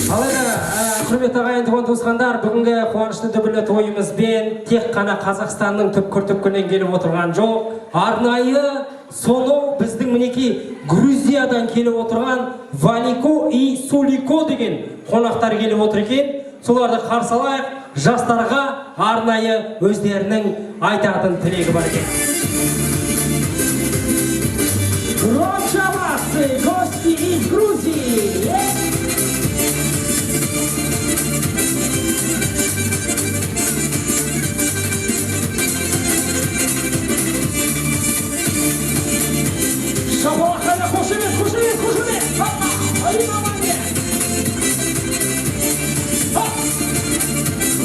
Құрметті ағайын туысқандар, бүгінгі қуанышты дүбірлі тойымызбен тек қана Қазақстанның түпкір-түпкірінен келіп отырған жоқ. Арнайы сонау біздің мінекей Грузиядан келіп отырған Валико и Сулико деген қонақтар келіп отыр екен. Соларды қарсы алайық, жастарға арнайы өздерінің айтатын тілегі бар екен. Громче овации, гости из Грузии! Шабалақайда қошемет, қошемет, қошемет! Айын аманге!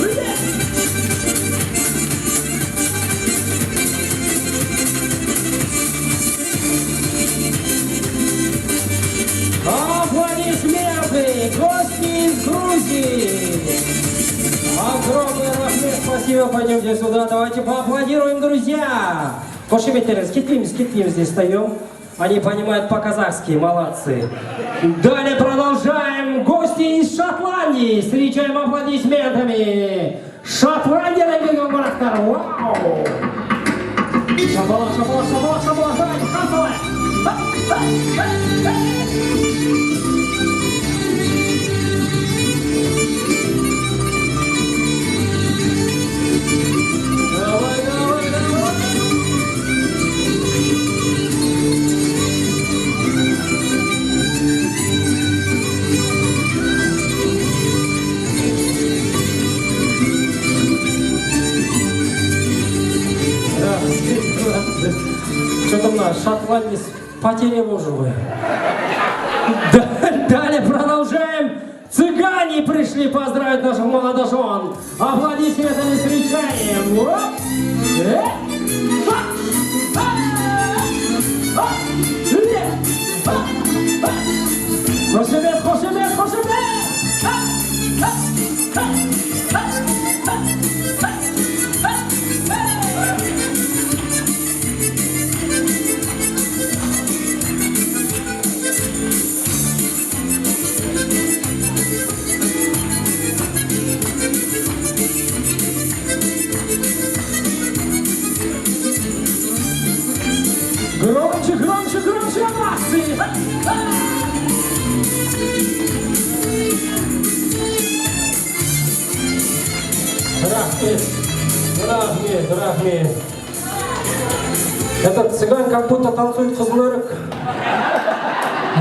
Үлде! Аплодисменты! Гости из Грузии! Огромный рахмет, спасибо, пойдемте сюда, давайте поаплодируем, друзья! Қошеметтеріңіз, кетпейміз, здесь встаем. Они понимают по-казахски, молодцы. Далее продолжаем. Гости из Шотландии. Встречаем аплодисментами. Шотландия, дорогие братья. Вау! Шабалах, шабалах, шабалах, шабалах. Давайте, танцевай. Что-то на Шотландии потерял уже. Далее продолжаем. Цыгане пришли поздравить наших молодожен. Аплодисментами встречаем. Хошемет, хошемет, хошемет! Громче, громче, громче овации! Рахмет. Этот цыган как будто танцует кызылырык.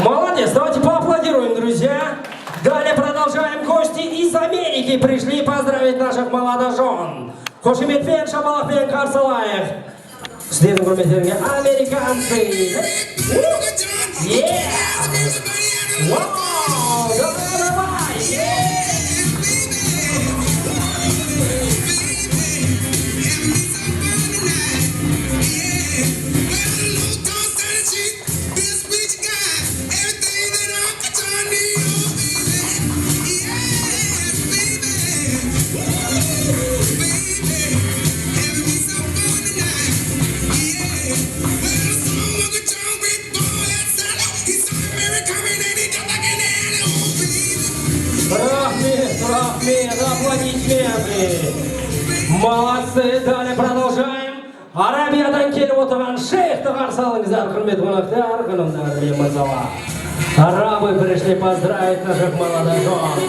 Молодец, давайте поаплодируем, друзья. Далее продолжаем. Гости из Америки пришли поздравить наших молодожен. Қошеметпен, шабалақпен қарсы алайық. Сіздердің құрметтеріңе американцы. Вау! Давай! Рахмет, аплодисменты. Молодцы, далее продолжаем. Арабиядан келіп отырған шейхті қарсы алыңыздар, құрметті қонақтар, қанымдар, мен мырзалар. Арабы пришли поздравить наших молодожен.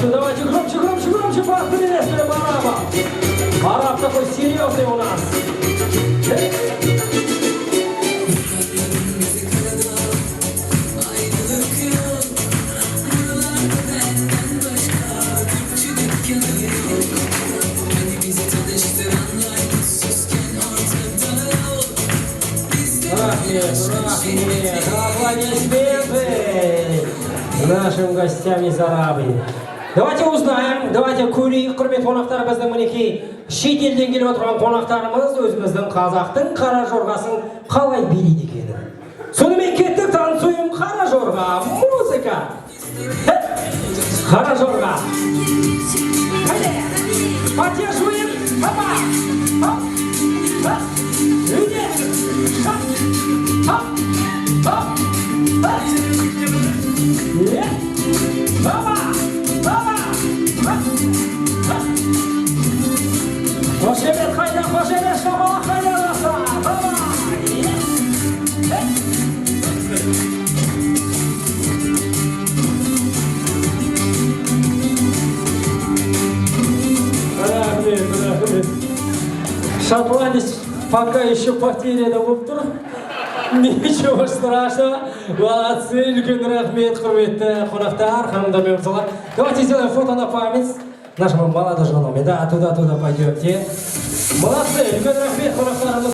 Давайте, громче, приветствуем араба. Араб такой серьезный у нас. Рахмет, аплодисменты нашим гостям из Арабии. Давайте узнаем, давайте көрейік, құрметті қонақтар, біздің мінекей шетелден келіп отырған қонақтарымыз өзіміздің қазақтың қара жорғасын қалай билейді екенін. Сонымен кеттік, танцуем қара жорға, музыка. Баба! Баба! Қошемет қайда, қошемет шамала қайда жаса! Баба! Рахмет. Шотландец пока еще потеряно болып тұр. Ничего страшного. Молодцы, үлкен рахмет, құрметті қонақтар, ханымдар мен мырзалар. Давайте сделаем фото на память нашему молодоженому. Да, туда пойдемте. Молодцы, үлкен рахмет, қонақтарымыз.